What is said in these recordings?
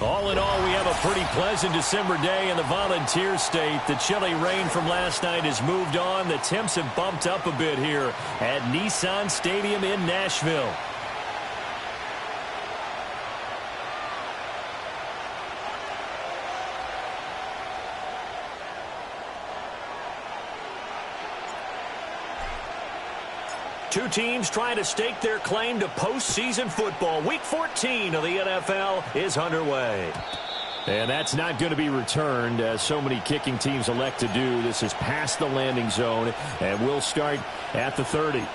All in all, we have a pretty pleasant December day in the Volunteer State. The chilly rain from last night has moved on. The temps have bumped up a bit here at Nissan Stadium in Nashville. Two teams trying to stake their claim to postseason football. Week 14 of the NFL is underway. And that's not going to be returned, as so many kicking teams elect to do. This is past the landing zone, and we'll start at the 30.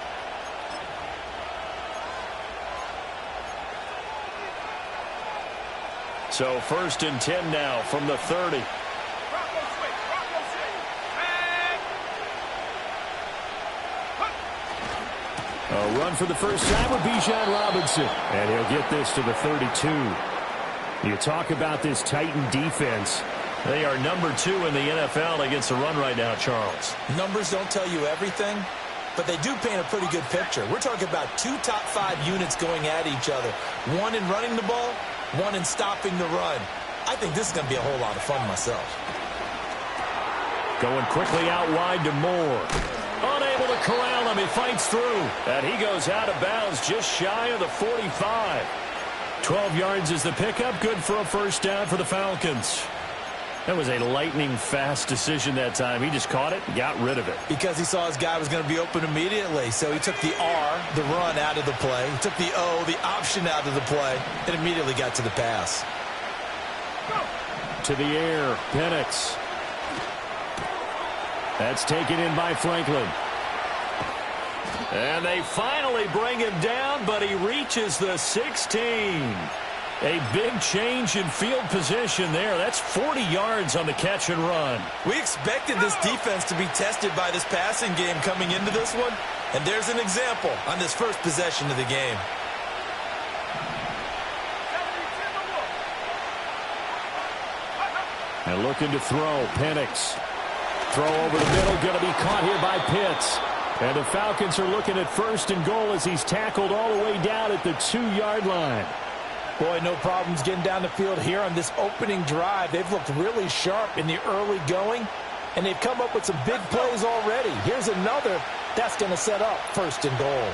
So 1st and 10 now from the 30. A run for the first time with Bijan Robinson. And he'll get this to the 32. You talk about this Titan defense. They are number 2 in the NFL against the run right now, Charles. Numbers don't tell you everything, but they do paint a pretty good picture. We're talking about 2 top 5 units going at each other. One in running the ball, one in stopping the run. I think this is going to be a whole lot of fun myself. Going quickly out wide to Moore. Unable to corral him. He fights through. And he goes out of bounds just shy of the 45. 12 yards is the pickup. Good for a first down for the Falcons. That was a lightning-fast decision that time. He just caught it and got rid of it. Because he saw his guy was going to be open immediately. So he took the R, the run, out of the play. He took the O, the option, out of the play, and immediately got to the pass. To the air, Penix. That's taken in by Franklin. And they finally bring him down, but he reaches the 16. A big change in field position there. That's 40 yards on the catch and run. We expected this defense to be tested by this passing game coming into this one. And there's an example on this first possession of the game. And looking to throw, Penix. Throw over the middle, going to be caught here by Pitts. And the Falcons are looking at 1st and goal as he's tackled all the way down at the 2-yard line. Boy, no problems getting down the field here on this opening drive. They've looked really sharp in the early going, and they've come up with some big plays already. Here's another that's going to set up 1st and goal.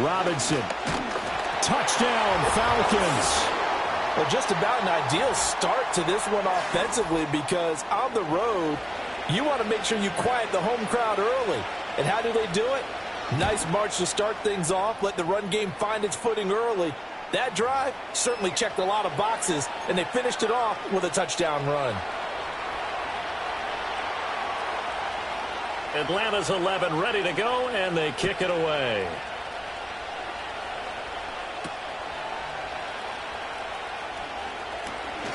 Robinson. Touchdown, Falcons. Well, just about an ideal start to this one offensively, because on the road, you want to make sure you quiet the home crowd early. And how do they do it? Nice march to start things off. Let the run game find its footing early. That drive certainly checked a lot of boxes, and they finished it off with a touchdown run. Atlanta's 11 ready to go, and they kick it away.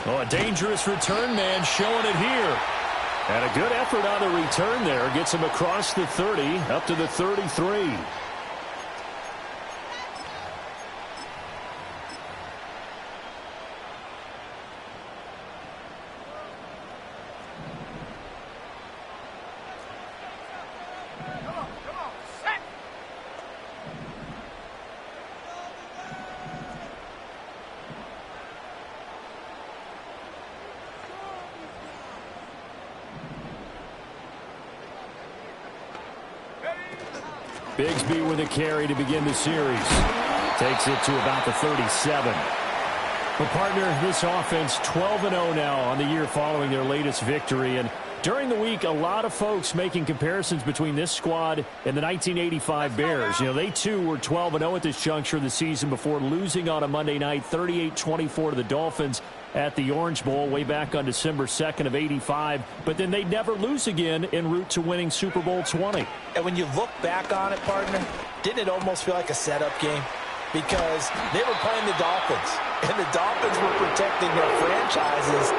Oh, a dangerous return man showing it here. And a good effort on the return there. Gets him across the 30, up to the 33. Bigsby with a carry to begin the series. Takes it to about the 37. But partner, this offense 12-0 now on the year following their latest victory. And during the week, a lot of folks making comparisons between this squad and the 1985 Bears. You know, they too were 12-0 at this juncture of the season before losing on a Monday night 38-24 to the Dolphins. at the Orange Bowl way back on December 2nd of '85, but then they'd never lose again en route to winning Super Bowl 20. And when you look back on it, partner, didn't it almost feel like a setup game? Because they were playing the Dolphins, and the Dolphins were protecting their franchise's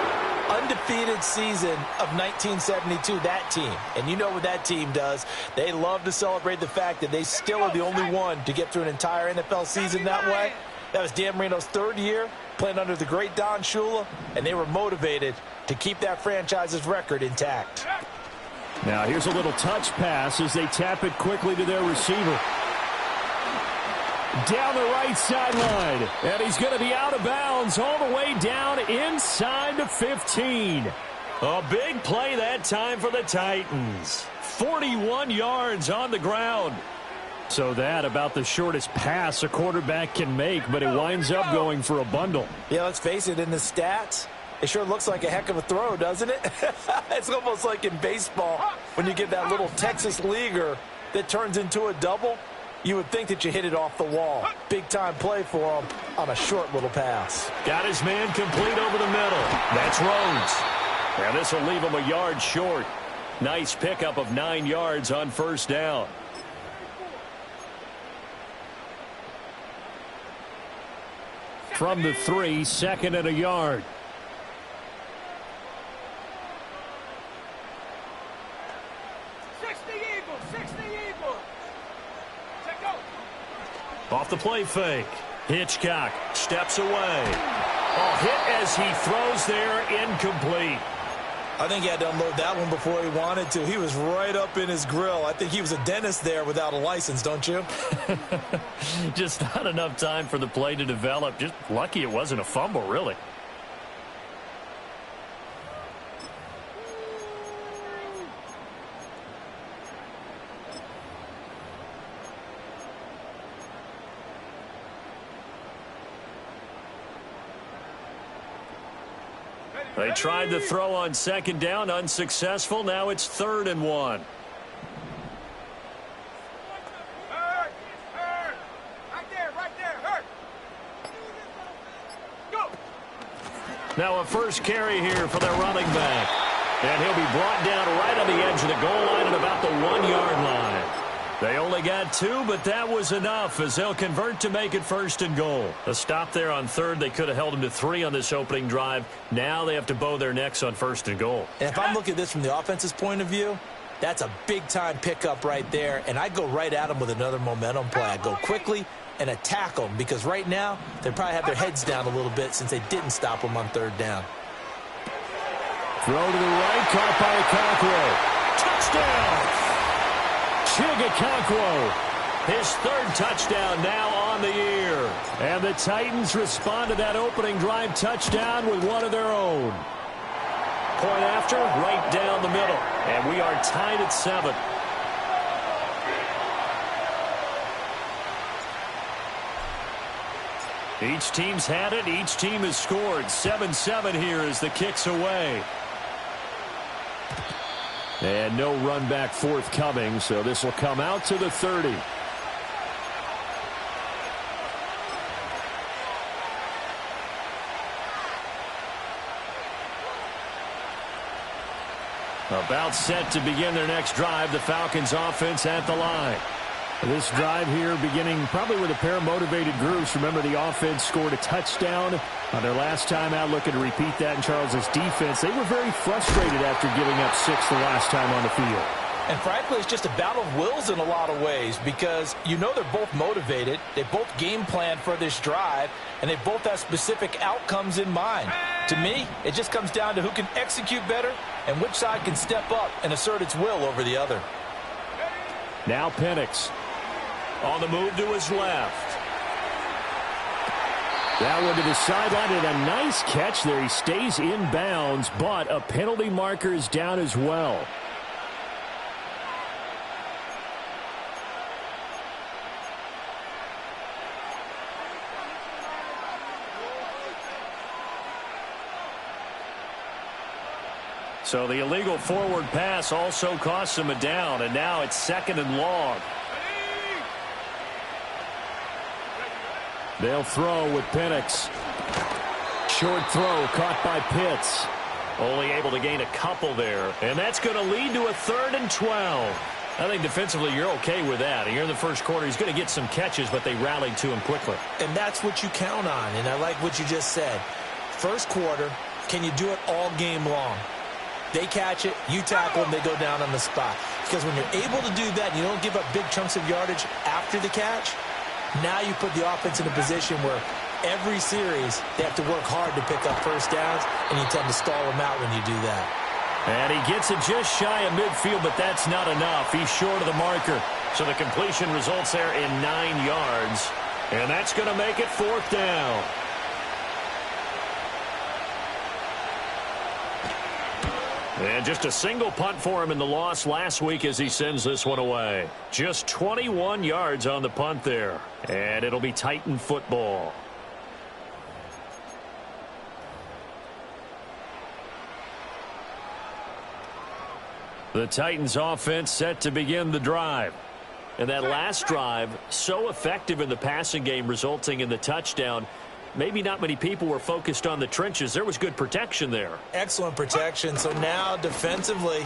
undefeated season of 1972, that team. And you know what that team does. They love to celebrate the fact that they still are the only one to get through an entire NFL season that way. That was Dan Marino's third year playing under the great Don Shula, and they were motivated to keep that franchise's record intact. Now here's a little touch pass as they tap it quickly to their receiver. Down the right sideline, and he's going to be out of bounds all the way down inside the 15. A big play that time for the Titans. 41 yards on the ground. So that about the shortest pass a quarterback can make, but it winds up going for a bundle. Yeah, let's face it, in the stats, it sure looks like a heck of a throw, doesn't it? It's almost like in baseball when you get that little Texas leaguer that turns into a double. You would think that you hit it off the wall. Big-time play for him on a short little pass. Got his man complete over the middle. That's Rhodes. And this will leave him a yard short. Nice pickup of 9 yards on first down. From the 3, 2nd and a yard. Off the play fake. Hitchcock steps away. A hit as he throws there, incomplete. I think he had to unload that one before he wanted to. He was right up in his grill. I think he was a dentist there without a license, don't you? Just not enough time for the play to develop. Just lucky it wasn't a fumble, really. They tried the throw on 2nd down, unsuccessful. Now it's 3rd and 1. Now a first carry here for their running back. And he'll be brought down right on the edge of the goal line at about the 1-yard line. They only got 2, but that was enough as they'll convert to make it 1st and goal. A stop there on 3rd. They could have held him to 3 on this opening drive. Now they have to bow their necks on 1st and goal. And if I'm looking at this from the offense's point of view, that's a big-time pickup right there. And I go right at them with another momentum play. I go quickly and attack them because right now they probably have their heads down a little bit since they didn't stop them on 3rd down. Throw to the right, caught by Okonkwo. Touchdown! Okonkwo, his 3rd touchdown now on the year. And the Titans respond to that opening drive touchdown with one of their own. Point after, right down the middle. And we are tied at 7. Each team's had it. Each team has scored. 7-7 here as the kick's away. And no run back forthcoming, so this will come out to the 30. About set to begin their next drive, the Falcons offense at the line. This drive here beginning probably with a pair of motivated groups. Remember, the offense scored a touchdown on their last time out, looking to repeat that in Charles's defense. They were very frustrated after giving up 6 the last time on the field. And frankly, it's just a battle of wills in a lot of ways because you know they're both motivated. They both game plan for this drive, and they both have specific outcomes in mind. To me, it just comes down to who can execute better and which side can step up and assert its will over the other. Now Penix on the move to his left. That one to the sideline, and a nice catch there. He stays in bounds, but a penalty marker is down as well. So the illegal forward pass also costs him a down, and now it's 2nd and long. They'll throw with Penix. short throw caught by Pitts. Only able to gain a couple there. And that's going to lead to a 3rd and 12. I think defensively you're okay with that. Here in the first quarter, he's going to get some catches, but they rallied to him quickly. And that's what you count on, and I like what you just said. First quarter, can you do it all game long? They catch it, you tackle them, they go down on the spot. Because when you're able to do that, you don't give up big chunks of yardage after the catch, now you put the offense in a position where every series they have to work hard to pick up first downs, and you tend to stall them out when you do that. And he gets it just shy of midfield, but that's not enough. He's short of the marker. So the completion results there in 9 yards. And that's going to make it 4th down. And just a single punt for him in the loss last week as he sends this one away. Just 21 yards on the punt there. And it'll be Titan football. The Titans offense set to begin the drive. And that last drive, so effective in the passing game, resulting in the touchdown. Maybe not many people were focused on the trenches. There was good protection there. Excellent protection. So now defensively,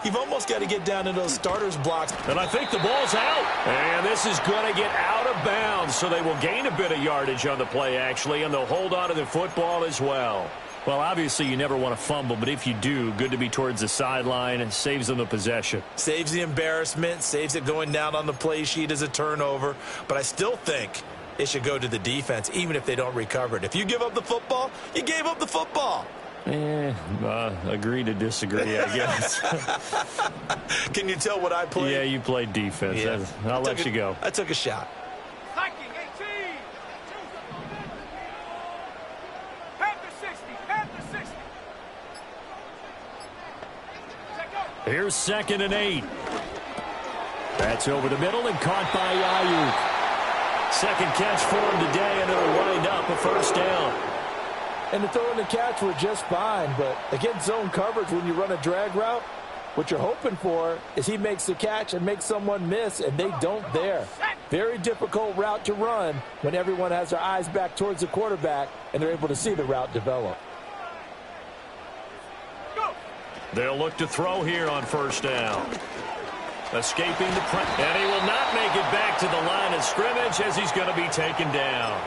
you've almost got to get down to those starters blocks. And I think the ball's out. And this is going to get out of bounds. So they will gain a bit of yardage on the play, actually. And they'll hold on to the football as well. Well, obviously, you never want to fumble, but if you do, good to be towards the sideline and saves them the possession. Saves the embarrassment, saves it going down on the play sheet as a turnover. But I still think it should go to the defense, even if they don't recover it. If you give up the football, you gave up the football. Agree to disagree, I guess. Can you tell what I played? Yeah, you played defense. Yeah. I'll let you go. I took a shot. Here's 2nd and 8. That's over the middle and caught by Ayuk. Second catch for him today, and it'll wind up a 1st down. And the throw and the catch were just fine, but against zone coverage when you run a drag route, what you're hoping for is he makes the catch and makes someone miss, and they don't there. Very difficult route to run when everyone has their eyes back towards the quarterback and they're able to see the route develop. They'll look to throw here on 1st down. Escaping the pressure. And he will not make it back to the line of scrimmage as he's going to be taken down.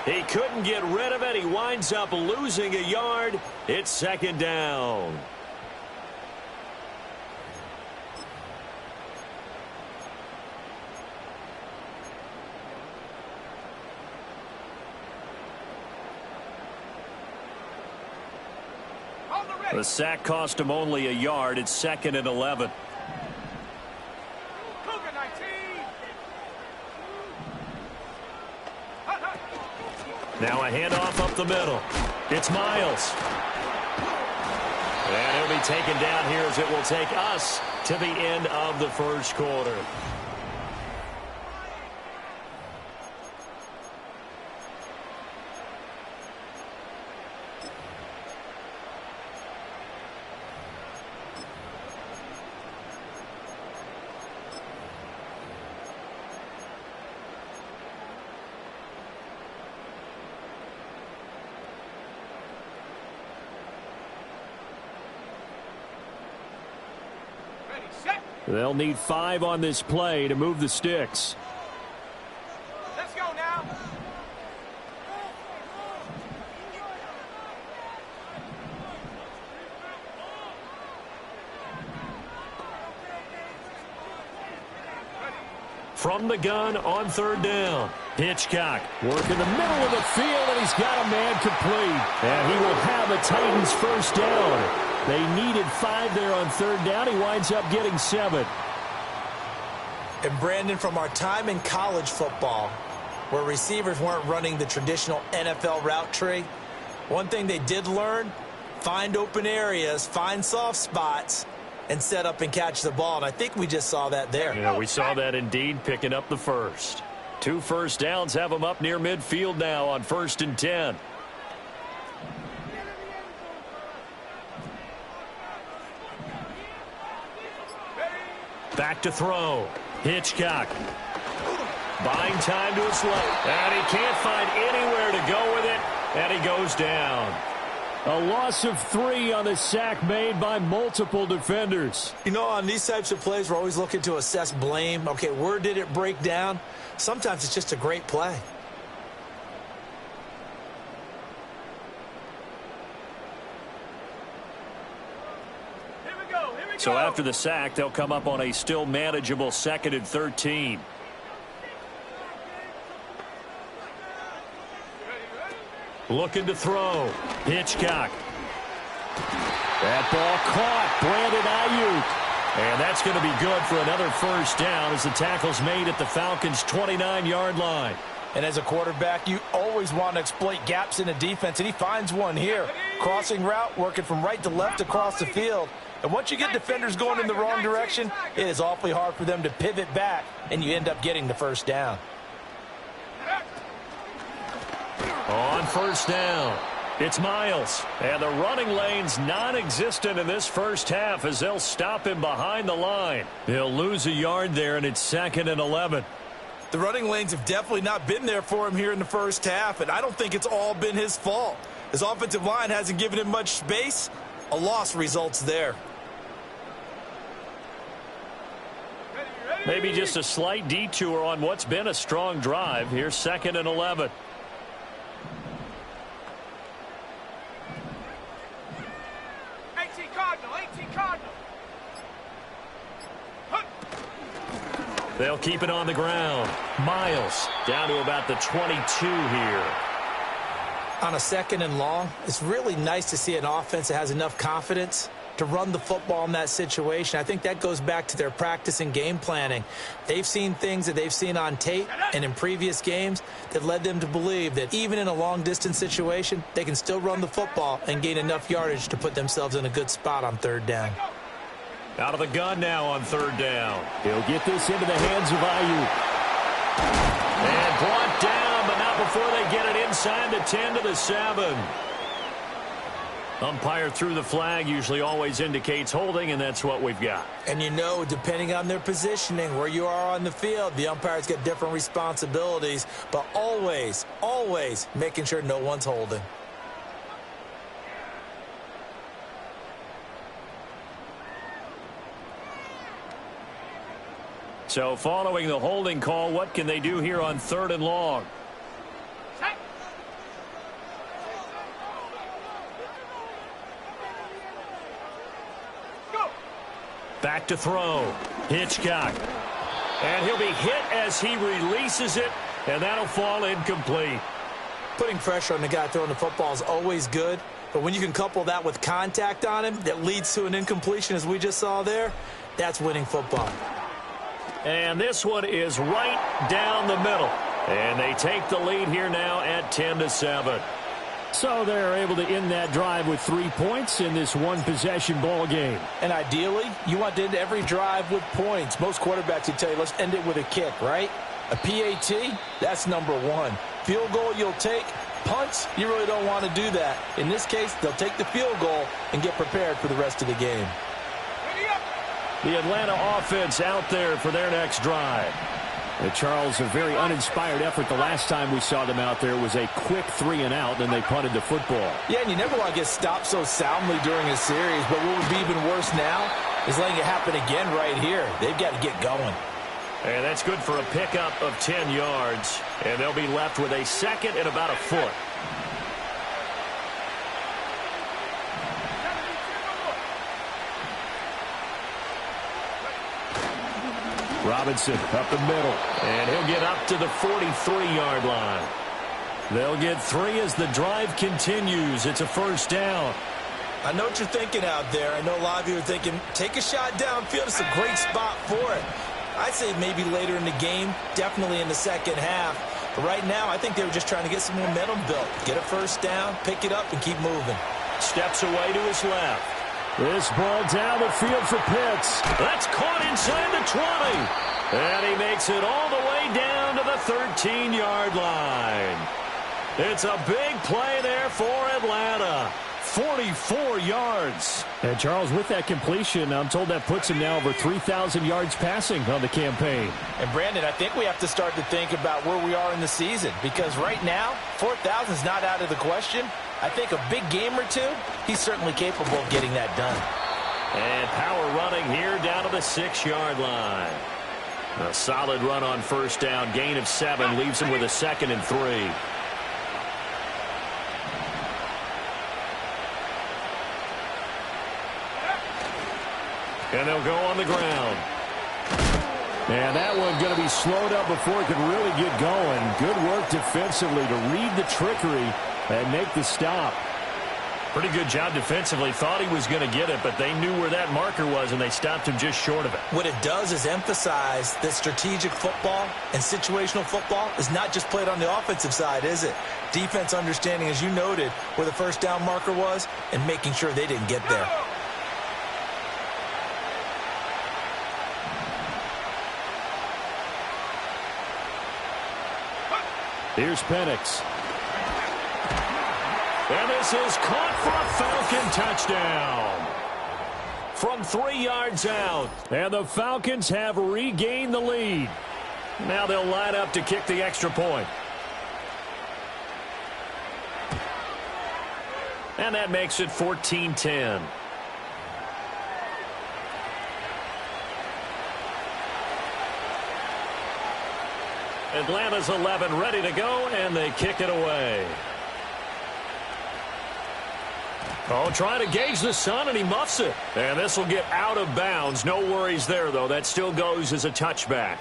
He couldn't get rid of it. He winds up losing a yard. It's 2nd down. The sack cost him only a yard. It's 2nd and 11. Now a handoff up the middle. It's Miles. And he'll be taken down here as it will take us to the end of the first quarter. They'll need 5 on this play to move the sticks. Let's go now. From the gun on 3rd down. Hitchcock working the middle of the field, and he's got a man complete. And he will have a Titans 1st down. They needed 5 there on 3rd down. He winds up getting 7. And Brandon, from our time in college football, where receivers weren't running the traditional NFL route tree, one thing they did learn, find open areas, find soft spots, and set up and catch the ball. And I think we just saw that there. Yeah, we saw that indeed, picking up the 1st. 2 first downs have him up near midfield now on 1st and 10. Back to throw. Hitchcock. Buying time to his left. And he can't find anywhere to go with it. And he goes down. A loss of 3 on the sack made by multiple defenders. You know, on these types of plays, we're always looking to assess blame. Okay, where did it break down? Sometimes it's just a great play. So after the sack, they'll come up on a still manageable 2nd and 13. Looking to throw. Hitchcock. That ball caught. Brandon Ayuk. And that's going to be good for another first down as the tackle's made at the Falcons' 29-yard line. And as a quarterback, you always want to exploit gaps in the defense, and he finds one here. Crossing route, working from right to left across the field. And once you get defenders going in the wrong direction, it is awfully hard for them to pivot back, and you end up getting the first down. On first down, it's Miles. And the running lane's non-existent in this first half as they'll stop him behind the line. He'll lose a yard there, and it's 2nd and 11. The running lanes have definitely not been there for him here in the first half, and I don't think it's all been his fault. His offensive line hasn't given him much space. A loss results there. Maybe just a slight detour on what's been a strong drive. Here's 2nd and 11. They'll keep it on the ground. Miles down to about the 22 here. On a 2nd and long, it's really nice to see an offense that has enough confidence to run the football in that situation. I think that goes back to their practice and game planning. They've seen things that they've seen on tape and in previous games that led them to believe that even in a long-distance situation, they can still run the football and gain enough yardage to put themselves in a good spot on 3rd down. Out of the gun now on 3rd down. He'll get this into the hands of Ayuk. And brought down, but not before they get it inside the 10 to the 7. Umpire threw the flag, usually always indicates holding, and that's what we've got. And you know, depending on their positioning, where you are on the field, the umpires get different responsibilities, but always, always making sure no one's holding. So following the holding call, what can they do here on 3rd and long? Back to throw. Hitchcock. And he'll be hit as he releases it, and that'll fall incomplete. Putting pressure on the guy throwing the football is always good, but when you can couple that with contact on him that leads to an incompletion, as we just saw there, that's winning football. And this one is right down the middle. And they take the lead here now at 10 to 7. So they're able to end that drive with 3 points in this one-possession ball game. And ideally, you want to end every drive with points. Most quarterbacks would tell you, let's end it with a kick, right? A PAT, that's number 1. Field goal you'll take. Punts, you really don't want to do that. In this case, they'll take the field goal and get prepared for the rest of the game. The Atlanta offense out there for their next drive. Charles, a very uninspired effort the last time we saw them out there was a quick 3-and-out, then they punted the football. Yeah, and you never want to get stopped so soundly during a series, but what would be even worse now is letting it happen again right here. They've got to get going. And that's good for a pickup of 10 yards, and they'll be left with a 2nd and about a foot. Robinson up the middle, and he'll get up to the 43-yard line. They'll get 3 as the drive continues. It's a first down. I know what you're thinking out there. I know a lot of you are thinking, take a shot downfield. It's a great spot for it. I'd say maybe later in the game, definitely in the second half. But right now, I think they were just trying to get some momentum built. Get a first down, pick it up, and keep moving. Steps away to his left. This ball down the field for Pitts. That's caught inside the 20. And he makes it all the way down to the 13-yard line. It's a big play there for Atlanta. 44 yards. And Charles, with that completion, I'm told that puts him now over 3,000 yards passing on the campaign. And Brandon, I think we have to start to think about where we are in the season, because right now, 4,000 is not out of the question. I think a big game or two, he's certainly capable of getting that done. And power running here down to the 6-yard line. A solid run on first down. Gain of 7 leaves him with a 2nd and 3. And they'll go on the ground. And that one going to be slowed up before it could really get going. Good work defensively to read the trickery and make the stop. Pretty good job defensively. Thought he was going to get it, but they knew where that marker was, and they stopped him just short of it. What it does is emphasize that strategic football and situational football is not just played on the offensive side, is it? Defense understanding, as you noted, where the first down marker was and making sure they didn't get there. Here's Penix. And this is caught for a Falcon touchdown. From 3 yards out. And the Falcons have regained the lead. Now they'll line up to kick the extra point. And that makes it 14-10. Atlanta's 11 ready to go, and they kick it away. Oh, trying to gauge the sun, and he muffs it. And this will get out of bounds. No worries there, though. That still goes as a touchback.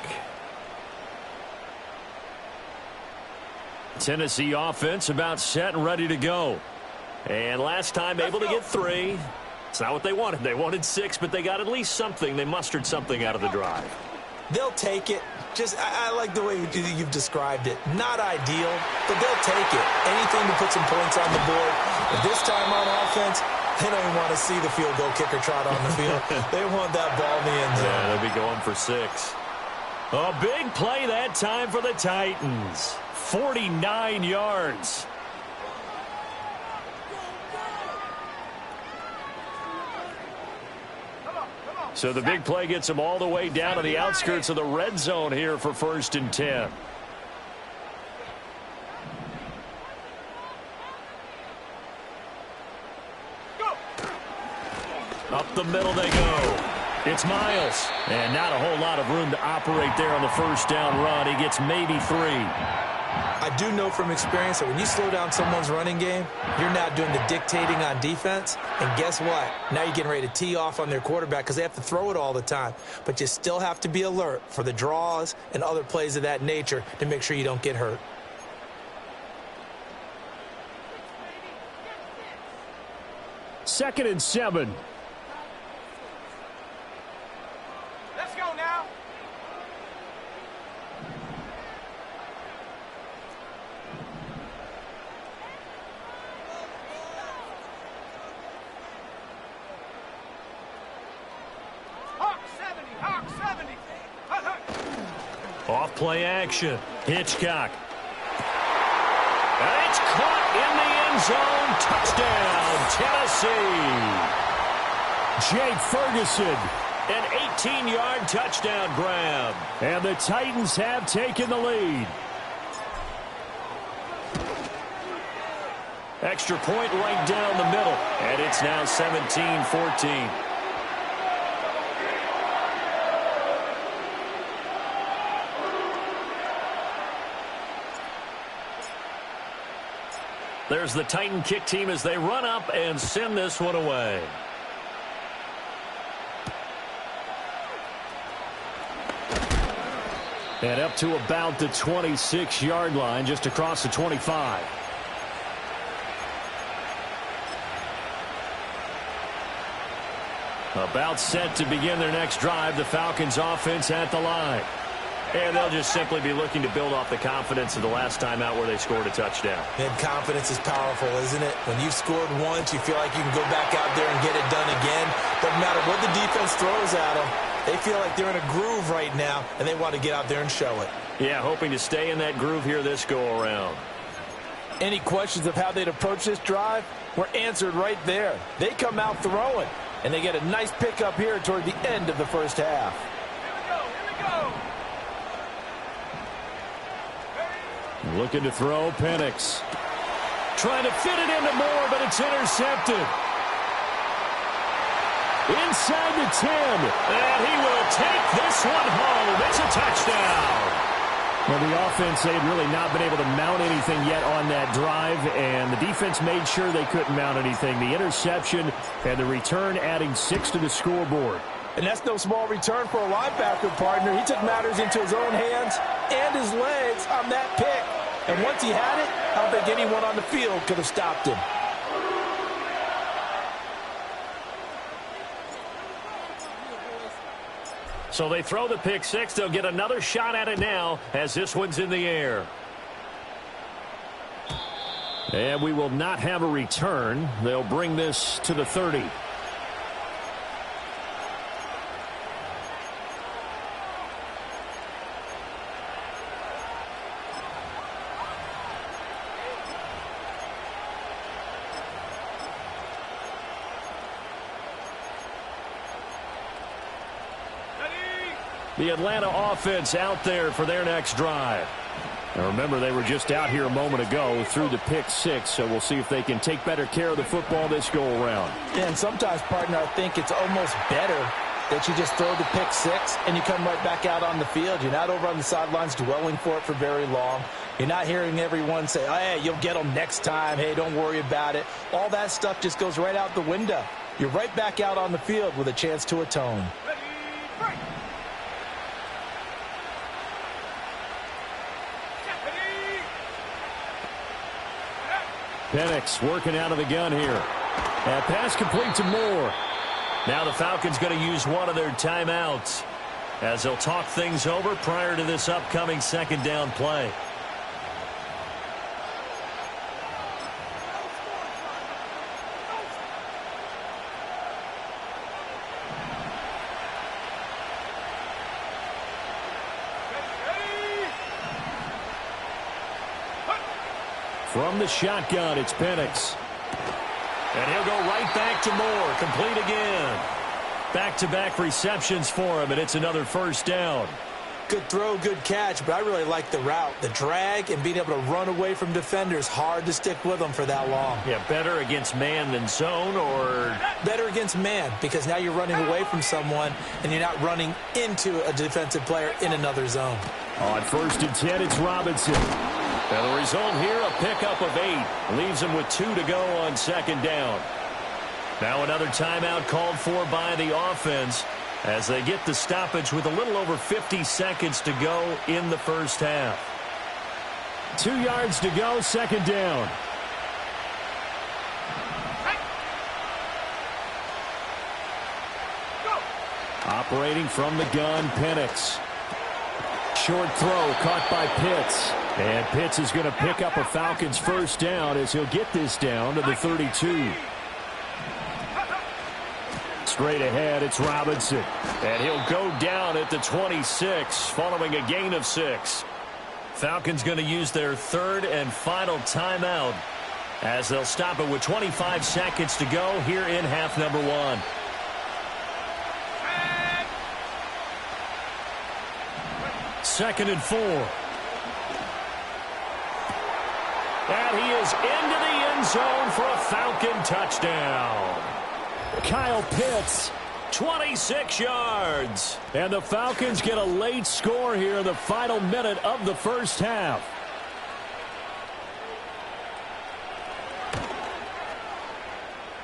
Tennessee offense about set and ready to go. And last time able to get 3. It's not what they wanted. They wanted 6, but they got at least something. They mustered something out of the drive. They'll take it. I like the way you've described it. Not ideal, but they'll take it. Anything to put some points on the board. But this time on offense, they don't even want to see the field goal kicker trot on the field. They want that ball in the end zone. Yeah, they'll be going for 6. A big play that time for the Titans. 49 yards. So the big play gets them all the way down to the outskirts of the red zone here for 1st and 10. Up the middle they go. It's Miles. And not a whole lot of room to operate there on the first down run. He gets maybe 3. I do know from experience that when you slow down someone's running game, you're not doing the dictating on defense. And guess what? Now you're getting ready to tee off on their quarterback because they have to throw it all the time. But you still have to be alert for the draws and other plays of that nature to make sure you don't get hurt. Second and 7. Let's go now. Hawk 70. Off play action. Hitchcock. And it's caught in the end zone. Touchdown, Tennessee. Jake Ferguson. An 18-yard touchdown grab. And the Titans have taken the lead. Extra point right down the middle. And it's now 17-14. There's the Titan kick team as they run up and send this one away. And up to about the 26-yard line, just across the 25. About set to begin their next drive. The Falcons offense at the line. And they'll just simply be looking to build off the confidence of the last time out where they scored a touchdown. And confidence is powerful, isn't it? When you've scored once, you feel like you can go back out there and get it done again. Doesn't matter what the defense throws at them. They feel like they're in a groove right now, and they want to get out there and show it. Yeah, hoping to stay in that groove here this go-around. Any questions of how they'd approach this drive were answered right there. They come out throwing, and they get a nice pickup here toward the end of the first half. Here we go. Looking to throw, Penix. Trying to fit it into Moore, but it's intercepted. Inside the 10. And he will take this one home. It's a touchdown. Well, the offense, they had really not been able to mount anything yet on that drive, and the defense made sure they couldn't mount anything. The interception and the return adding 6 to the scoreboard. And that's no small return for a linebacker, partner. He took matters into his own hands and his legs on that pick. And once he had it, I don't think anyone on the field could have stopped him. So they throw the pick six. They'll get another shot at it now as this one's in the air. And we will not have a return. They'll bring this to the 30. The Atlanta offense out there for their next drive. Now remember, they were just out here a moment ago through the pick six, so we'll see if they can take better care of the football this go-around. And sometimes, partner, I think it's almost better that you just throw the pick six and you come right back out on the field. You're not over on the sidelines dwelling for it for very long. You're not hearing everyone say, oh, hey, you'll get them next time. Hey, don't worry about it. All that stuff just goes right out the window. You're right back out on the field with a chance to atone. Penix working out of the gun here. And pass complete to Moore. Now the Falcons going to use one of their timeouts as they'll talk things over prior to this upcoming second down play. From the shotgun, it's Penix. And he'll go right back to Moore. Complete again. Back-to-back receptions for him, and it's another first down. Good throw, good catch, but I really like the route. The drag and being able to run away from defenders, hard to stick with them for that long. Yeah, better against man than zone, or? Better against man, because now you're running away from someone, and you're not running into a defensive player in another zone. On 1st and 10, it's Robinson. And the result here, a pickup of 8. Leaves him with 2 to go on second down. Now another timeout called for by the offense as they get the stoppage with a little over 50 seconds to go in the first half. 2 yards to go, second down. Operating from the gun, Penix. Short throw caught by Pitts. And Pitts is going to pick up a Falcons first down as he'll get this down to the 32. Straight ahead, it's Robinson. And he'll go down at the 26 following a gain of 6. Falcons going to use their third and final timeout as they'll stop it with 25 seconds to go here in half number 1. Second and 4. And he is into the end zone for a Falcon touchdown. Kyle Pitts, 26 yards. And the Falcons get a late score here in the final minute of the first half.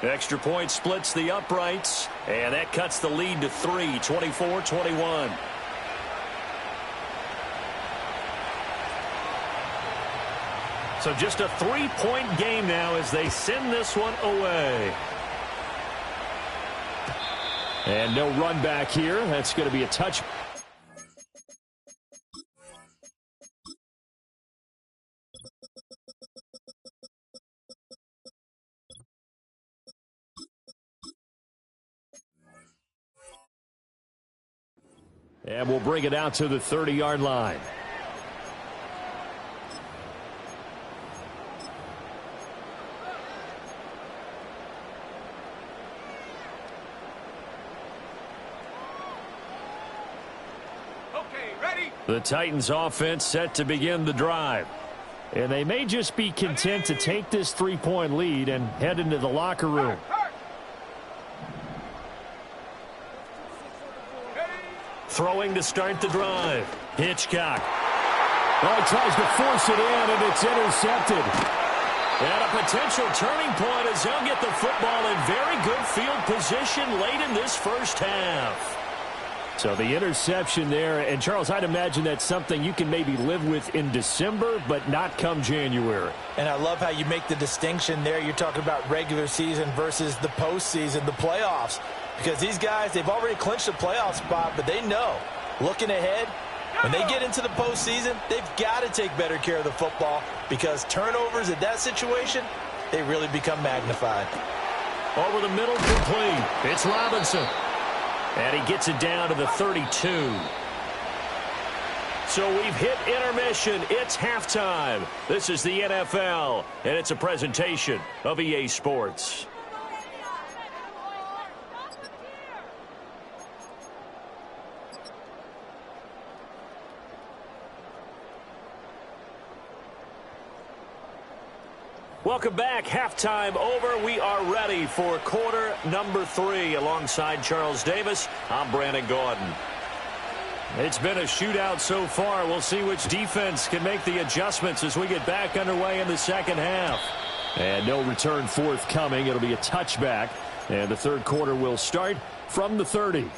Extra point splits the uprights, and that cuts the lead to 3, 24-21. So just a 3-point game now as they send this one away. And no run back here. That's going to be a touch. And we'll bring it out to the 30-yard line. The Titans offense set to begin the drive. And they may just be content to take this 3-point lead and head into the locker room. Throwing to start the drive. Hitchcock. Oh, he tries to force it in, and it's intercepted. And a potential turning point as he'll get the football in very good field position late in this first half. So the interception there, and Charles, I'd imagine that's something you can maybe live with in December, but not come January. And I love how you make the distinction there. You're talking about regular season versus the postseason, the playoffs. Because these guys, they've already clinched a playoff spot, but they know, looking ahead, when they get into the postseason, they've got to take better care of the football because turnovers in that situation, they really become magnified. Over the middle, complete. It's Robinson. And he gets it down to the 32. So we've hit intermission. It's halftime. This is the NFL, and it's a presentation of EA Sports. Welcome back. Halftime over. We are ready for quarter number 3. Alongside Charles Davis, I'm Brandon Gordon. It's been a shootout so far. We'll see which defense can make the adjustments as we get back underway in the second half. And no return forthcoming. It'll be a touchback. And the third quarter will start from the 30.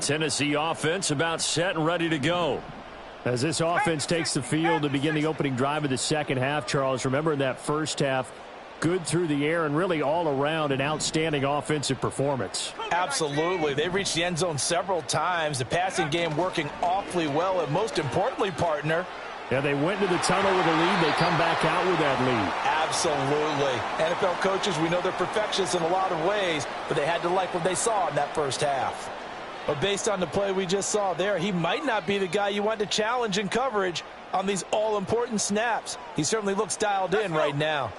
Tennessee offense about set and ready to go. As this offense takes the field to begin the opening drive of the second half, Charles, remember in that first half, good through the air and really all around an outstanding offensive performance. Absolutely. They reached the end zone several times. The passing game working awfully well. And most importantly, partner, yeah, they went into the tunnel with a lead. They come back out with that lead. Absolutely. NFL coaches, we know they're perfectionists in a lot of ways, but they had to like what they saw in that first half. But based on the play we just saw there, he might not be the guy you want to challenge in coverage on these all-important snaps. He certainly looks dialed in right now.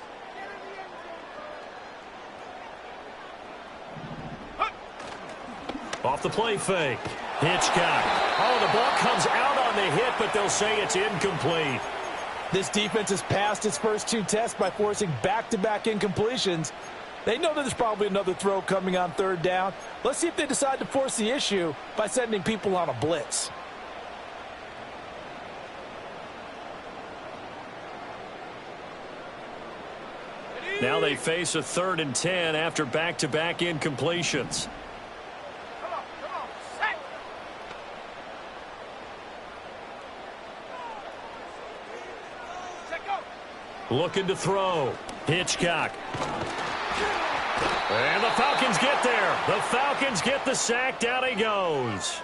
Off the play fake. Hitchcock. Oh, the ball comes out on the hit, but they'll say it's incomplete. This defense has passed its first 2 tests by forcing back-to-back incompletions. They know that there's probably another throw coming on third down. Let's see if they decide to force the issue by sending people on a blitz. Now they face a 3rd and 10 after back-to-back incompletions. Come on, set. Set, go. Looking to throw. Hitchcock. And the Falcons get there. The Falcons get the sack. Down he goes.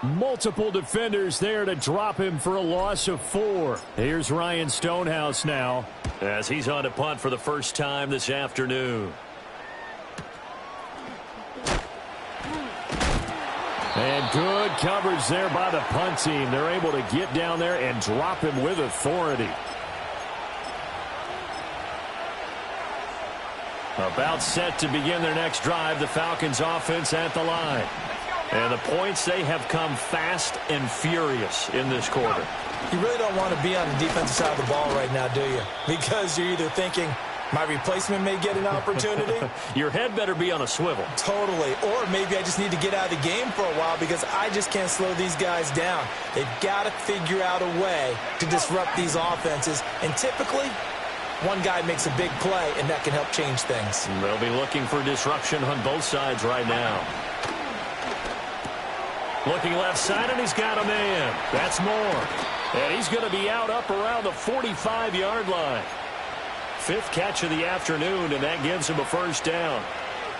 Multiple defenders there to drop him for a loss of 4. Here's Ryan Stonehouse now, as he's on to punt for the first time this afternoon. And good coverage there by the punt team. They're able to get down there and drop him with authority. About set to begin their next drive, the Falcons offense at the line. And the points, they have come fast and furious in this quarter. You really don't want to be on the defensive side of the ball right now, do you? Because you're either thinking, my replacement may get an opportunity. Your head better be on a swivel. Totally. Or maybe I just need to get out of the game for a while because I just can't slow these guys down. They've got to figure out a way to disrupt these offenses. And typically, one guy makes a big play, and that can help change things. They'll be looking for disruption on both sides right now. Looking left side, and he's got a man. That's Moore. And he's going to be out up around the 45-yard line. 5th catch of the afternoon, and that gives him a first down.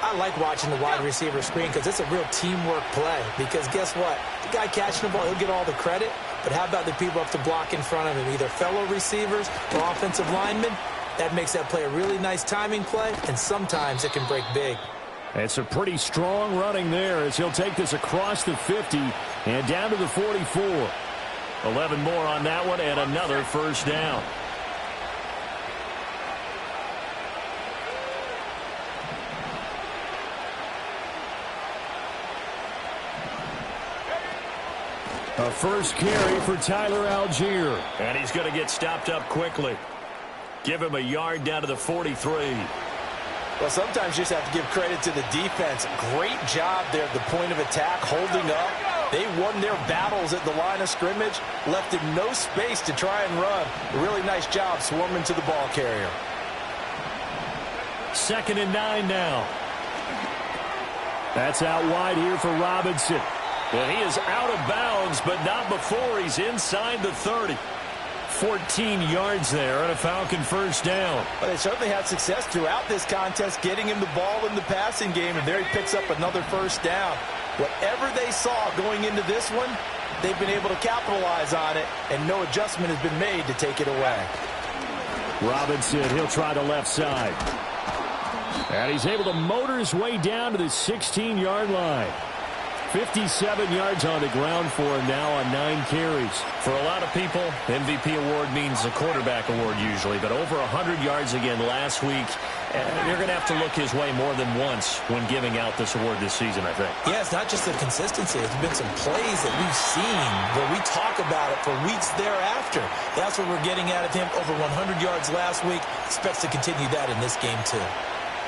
I like watching the wide receiver screen because it's a real teamwork play. Because guess what? The guy catching the ball, he'll get all the credit. But how about the people up to block in front of him, either fellow receivers or offensive linemen? That makes that play a really nice timing play, and sometimes it can break big. It's a pretty strong running there as he'll take this across the 50 and down to the 44. 11 more on that one and another first down. A first carry for Tyler Algier. And he's going to get stopped up quickly. Give him a yard down to the 43. Well, sometimes you just have to give credit to the defense. Great job there at the point of attack, holding up. They won their battles at the line of scrimmage, left him no space to try and run. A really nice job swarming to the ball carrier. 2nd and 9 now. That's out wide here for Robinson. And he is out of bounds, but not before he's inside the 30. 14 yards there and a Falcon first down. Well, they certainly had success throughout this contest getting him the ball in the passing game, and there he picks up another first down. Whatever they saw going into this one, they've been able to capitalize on it, and no adjustment has been made to take it away. Robinson, he'll try the left side. And he's able to motor his way down to the 16-yard line. 57 yards on the ground for him now on 9 carries. For a lot of people, MVP award means a quarterback award usually, but over 100 yards again last week. You're going to have to look his way more than once when giving out this award this season, I think. Yeah, it's not just the consistency. It's been some plays that we've seen where we talk about it for weeks thereafter. That's what we're getting out of him. Over 100 yards last week. Expects to continue that in this game, too.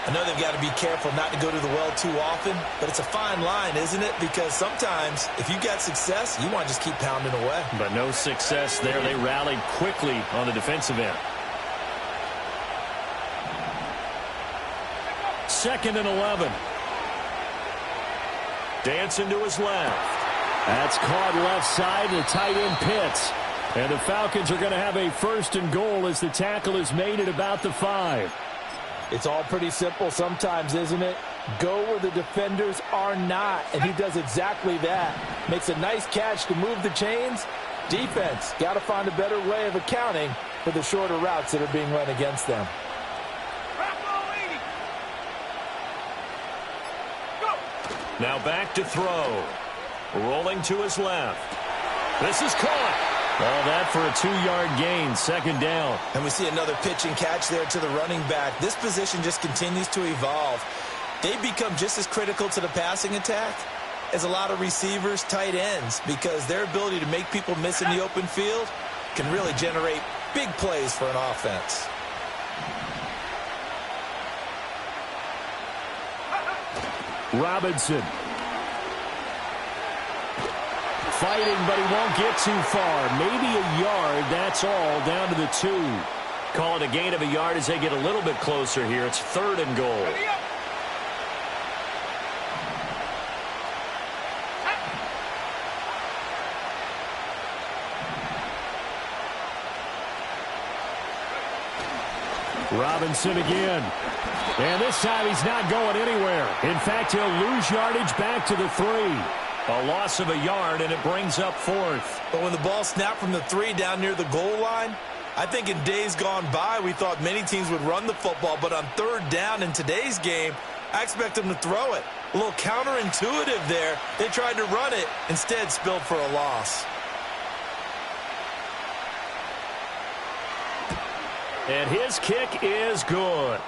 I know they've got to be careful not to go to the well too often, but it's a fine line, isn't it? Because sometimes, if you got success, you want to just keep pounding away. But no success there. They rallied quickly on the defensive end. 2nd and 11. Dancing to his left. That's caught left side. The tight end Pitts. And the Falcons are going to have a 1st and goal as the tackle is made at about the 5. It's all pretty simple sometimes, isn't it? Go where the defenders are not, and he does exactly that. Makes a nice catch to move the chains. Defense got to find a better way of accounting for the shorter routes that are being run against them. Now back to throw. Rolling to his left. This is caught. All that for a 2-yard gain, 2nd down. And we see another pitch and catch there to the running back. This position just continues to evolve. They become just as critical to the passing attack as a lot of receivers, tight ends, because their ability to make people miss in the open field can really generate big plays for an offense. Robinson. Fighting, but he won't get too far. Maybe a yard, that's all, down to the 2. Call it a gain of a yard as they get a little bit closer here. It's 3rd and goal. Robinson again. And this time he's not going anywhere. In fact, he'll lose yardage back to the 3. A loss of a yard, and it brings up 4th. But when the ball snapped from the 3 down near the goal line, I think in days gone by, we thought many teams would run the football. But on 3rd down in today's game, I expect them to throw it. A little counterintuitive there. They tried to run it, instead spilled for a loss. And his kick is good.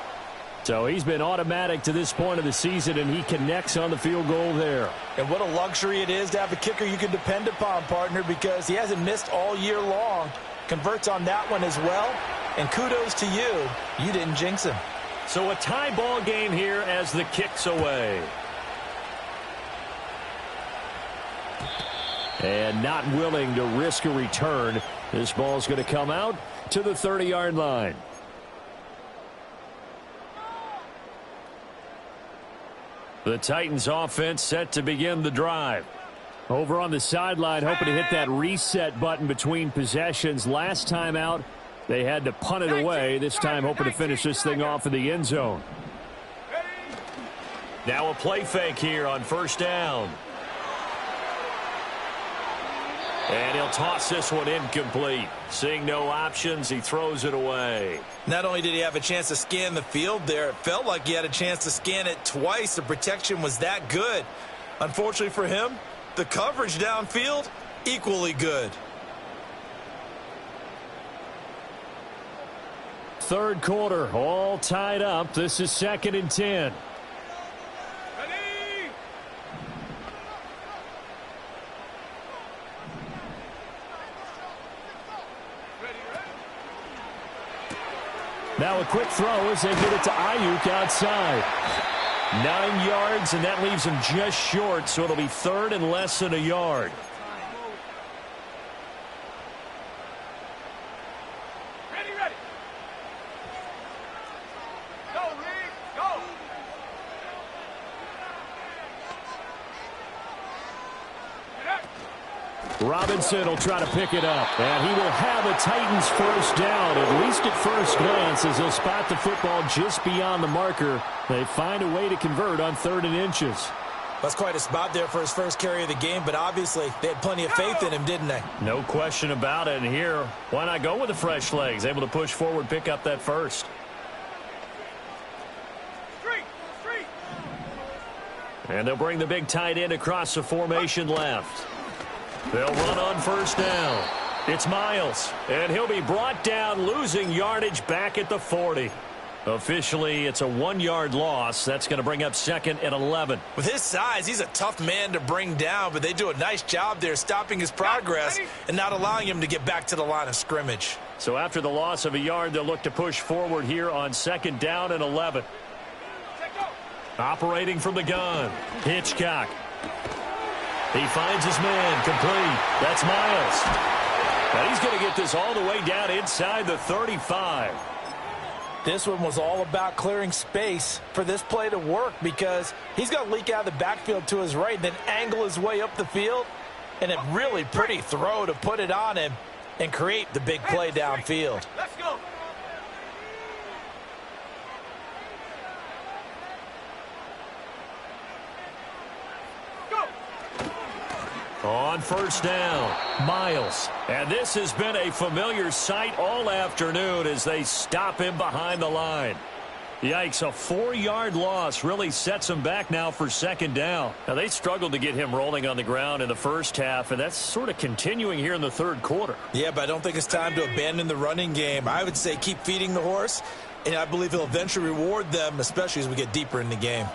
So he's been automatic to this point of the season, and he connects on the field goal there. And what a luxury it is to have a kicker you can depend upon, partner, because he hasn't missed all year long. Converts on that one as well. And kudos to you. You didn't jinx him. So a tie ball game here as the kick's away. And not willing to risk a return. This ball's going to come out to the 30-yard line. The Titans offense set to begin the drive. Over on the sideline, hoping to hit that reset button between possessions. Last time out, they had to punt it away. This time hoping to finish this thing off in the end zone. Now a play fake here on 1st down. And he'll toss this one incomplete. Seeing no options, he throws it away. Not only did he have a chance to scan the field there, it felt like he had a chance to scan it twice. The protection was that good. Unfortunately for him, the coverage downfield, equally good. 3rd quarter, all tied up. This is 2nd and 10. Now a quick throw as they get it to Ayuk outside. 9 yards, and that leaves him just short, so it'll be third and less than a yard. Ready. Go, Lee, go. Robinson will try to pick it up, and he will have a Titans first down, at least at first glance, as they'll spot the football just beyond the marker. They find a way to convert on 3rd and inches. That's quite a spot there for his first carry of the game, but obviously they had plenty of faith in him, didn't they? No question about it. And here, why not go with the fresh legs? Able to push forward, pick up that first. Street. And they'll bring the big tight end across the formation left. They'll run on first down. It's Miles, and he'll be brought down, losing yardage back at the 40. Officially, it's a 1-yard loss. That's going to bring up 2nd and 11. With his size, he's a tough man to bring down, but they do a nice job there stopping his progress and not allowing him to get back to the line of scrimmage. So after the loss of a yard, they'll look to push forward here on 2nd down and 11. Operating from the gun, Hitchcock. He finds his man, complete. That's Miles. And he's going to get this all the way down inside the 35. This one was all about clearing space for this play to work, because he's going to leak out of the backfield to his right and then angle his way up the field. And a really pretty throw to put it on him and create the big play downfield. Let's go. On first down, Miles. And this has been a familiar sight all afternoon as they stop him behind the line. Yikes, a 4-yard loss really sets him back now for 2nd down. Now, they struggled to get him rolling on the ground in the first half, and that's sort of continuing here in the 3rd quarter. Yeah, but I don't think it's time to abandon the running game. I would say keep feeding the horse, and I believe he'll eventually reward them, especially as we get deeper in the game.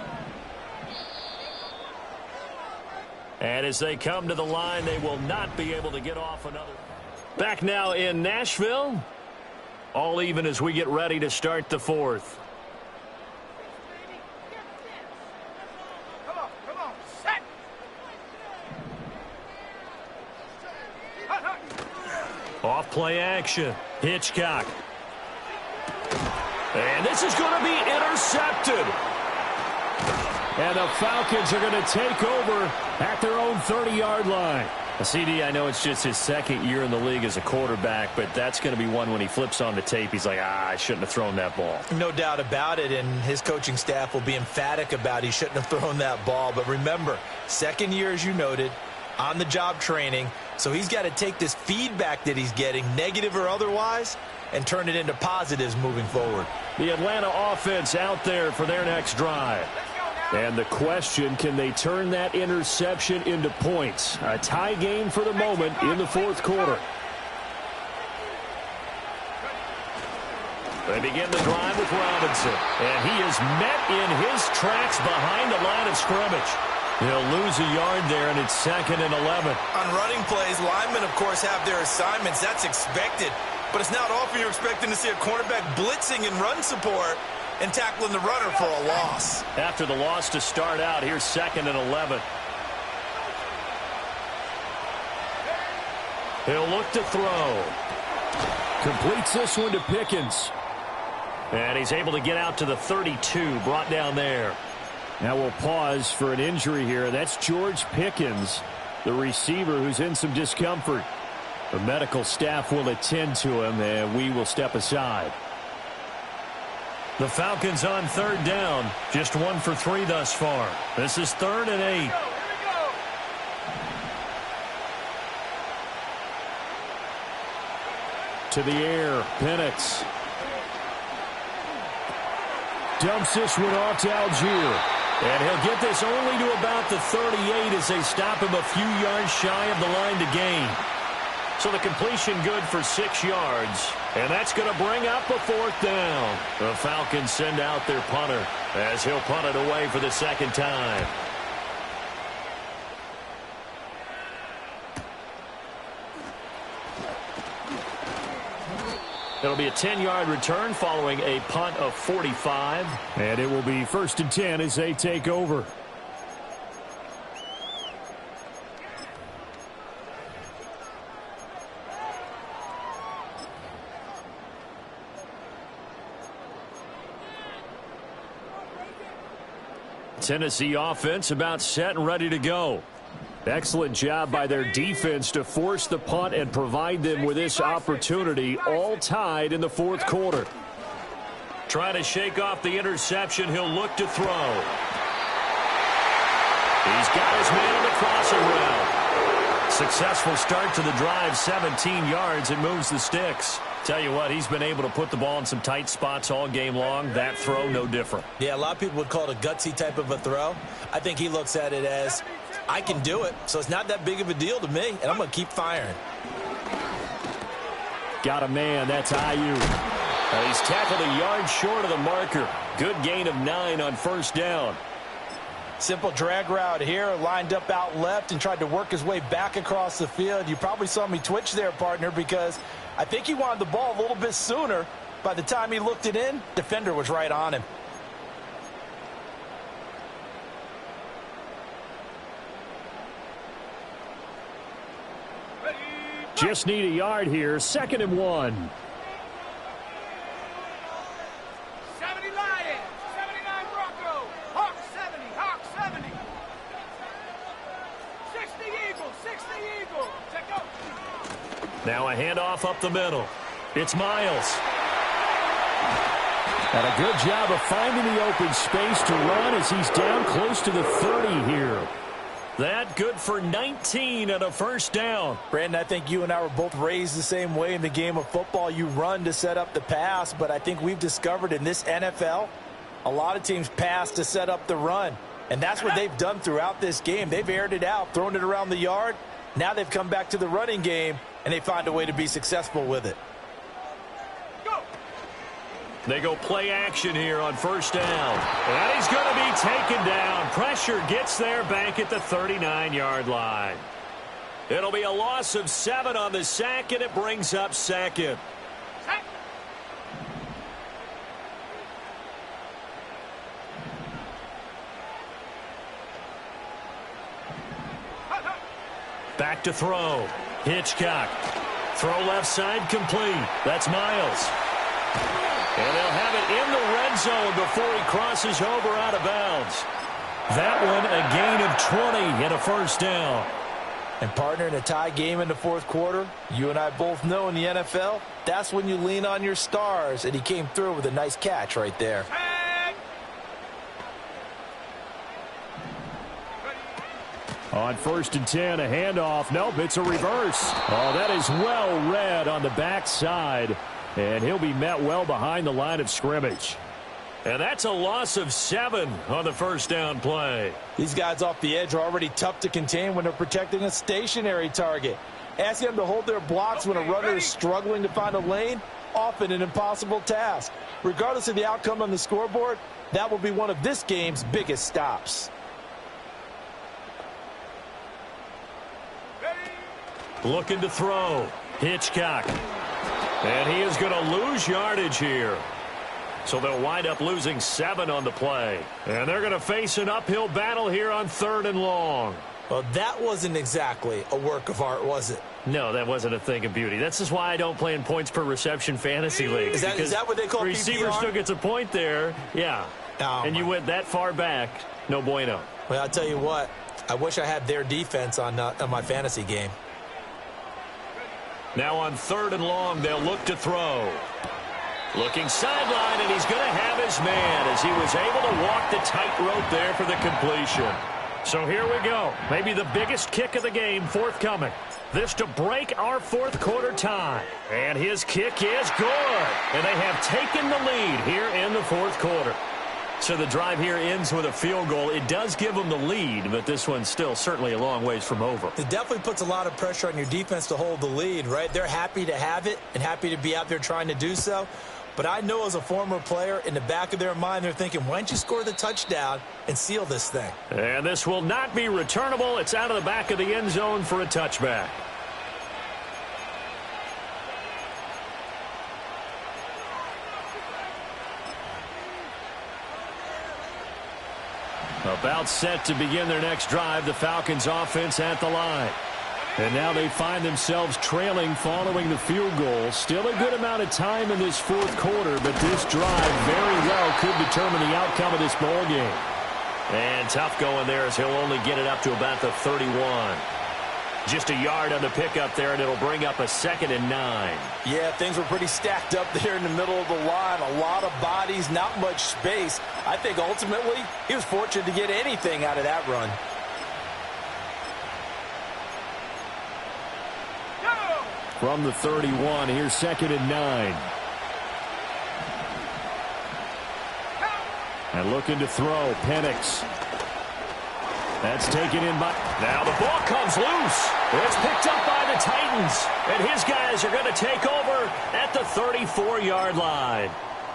And as they come to the line, they will not be able to get off another. Back now in Nashville. All even as we get ready to start the 4th. Come on, set. Off play action. Hitchcock. And this is going to be intercepted. And the Falcons are going to take over at their own 30-yard line. CD, I know it's just his 2nd year in the league as a quarterback, but that's going to be one when he flips on the tape, he's like, I shouldn't have thrown that ball. No doubt about it, and his coaching staff will be emphatic about he shouldn't have thrown that ball. But remember, 2nd year, as you noted, on-the-job training, so he's got to take this feedback that he's getting, negative or otherwise, and turn it into positives moving forward. The Atlanta offense out there for their next drive. And the question, can they turn that interception into points? A tie game for the moment in the 4th quarter. They begin the drive with Robinson. And he is met in his tracks behind the line of scrimmage. He'll lose a yard there, and it's 2nd and 11. On running plays, linemen, of course, have their assignments. That's expected. But it's not often you're expecting to see a cornerback blitzing in run support and tackling the runner for a loss. After the loss to start out, here's 2nd and 11. He'll look to throw. Completes this one to Pickens. And he's able to get out to the 32, brought down there. Now we'll pause for an injury here. That's George Pickens, the receiver who's in some discomfort. The medical staff will attend to him, and we will step aside. The Falcons on 3rd down. Just 1 for 3 thus far. This is 3rd and 8. To the air, Penix. Dumps this one off to Algier. And he'll get this only to about the 38 as they stop him a few yards shy of the line to gain. So the completion good for 6 yards. And that's going to bring up a 4th down. The Falcons send out their punter as he'll punt it away for the 2nd time. It'll be a 10-yard return following a punt of 45. And it will be 1st and 10 as they take over. Tennessee offense about set and ready to go. Excellent job by their defense to force the punt and provide them with this opportunity, all tied in the 4th quarter. Trying to shake off the interception. He'll look to throw. He's got his man on the crossing route. Successful start to the drive, 17 yards. It moves the sticks. Tell you what, he's been able to put the ball in some tight spots all game long. That throw, no different. Yeah, a lot of people would call it a gutsy type of a throw. I think he looks at it as, I can do it, so it's not that big of a deal to me, and I'm going to keep firing. Got a man, that's IU. He's tackled a yard short of the marker. Good gain of 9 on 1st down. Simple drag route here, lined up out left and tried to work his way back across the field. You probably saw me twitch there, partner, because I think he wanted the ball a little bit sooner. By the time he looked it in, defender was right on him. Just need a yard here, 2nd and 1. 70 Lions, 79 Broncos, Hawk 70, Hawk 70. 60 Eagles, 60 Eagles. Check out. Now a handoff up the middle. It's Miles. And a good job of finding the open space to run as he's down close to the 30 here. That good for 19 and a 1st down. Brandon, I think you and I were both raised the same way in the game of football. You run to set up the pass, but I think we've discovered in this NFL, a lot of teams pass to set up the run. And that's what they've done throughout this game. They've aired it out, thrown it around the yard. Now they've come back to the running game, and they find a way to be successful with it. They go play action here on 1st down. And he's going to be taken down. Pressure gets there back at the 39-yard line. It'll be a loss of 7 on the sack, and it brings up 2nd. Back to throw. Hitchcock. Throw left side complete. That's Miles. And they'll have it in the red zone before he crosses over out of bounds. That one a gain of 20 and a 1st down. And partner, in a tie game in the 4th quarter, you and I both know in the NFL, that's when you lean on your stars, and he came through with a nice catch right there. On 1st and 10, a handoff. Nope, it's a reverse. Oh, that is well read on the backside. And he'll be met well behind the line of scrimmage. And that's a loss of 7 on the 1st down play. These guys off the edge are already tough to contain when they're protecting a stationary target. Asking them to hold their blocks when a runner is struggling to find a lane, often an impossible task. Regardless of the outcome on the scoreboard, that will be one of this game's biggest stops. Looking to throw. Hitchcock. And he is going to lose yardage here. So they'll wind up losing 7 on the play. And they're going to face an uphill battle here on 3rd and long. Well, that wasn't exactly a work of art, was it? No, that wasn't a thing of beauty. That's just why I don't play in points per reception fantasy league. Is that what they call receiver PPR? still gets a point there. Yeah. Oh, and you went that far back. No bueno. Well, I'll tell you what. I wish I had their defense on my fantasy game. Now on 3rd and long, they'll look to throw. Looking sideline, and he's going to have his man as he was able to walk the tightrope there for the completion. So here we go. Maybe the biggest kick of the game forthcoming. This to break our 4th quarter tie. And his kick is good. And they have taken the lead here in the 4th quarter. So the drive here ends with a field goal. It does give them the lead, but this one's still certainly a long ways from over. It definitely puts a lot of pressure on your defense to hold the lead, right? They're happy to have it and happy to be out there trying to do so. But I know as a former player, in the back of their mind, they're thinking, why don't you score the touchdown and seal this thing? And this will not be returnable. It's out of the back of the end zone for a touchback. About set to begin their next drive, the Falcons offense at the line. And now they find themselves trailing following the field goal. Still a good amount of time in this fourth quarter, but this drive very well could determine the outcome of this ball game. And tough going there as he'll only get it up to about the 31. Just a yard on the pickup there, and it'll bring up a 2nd and 9. Yeah, things were pretty stacked up there in the middle of the line. A lot of bodies, not much space. I think ultimately he was fortunate to get anything out of that run. From the 31, here's 2nd and 9. And looking to throw, Penix. That's taken in by... Now the ball comes loose. It's picked up by the Titans. And his guys are going to take over at the 34-yard line.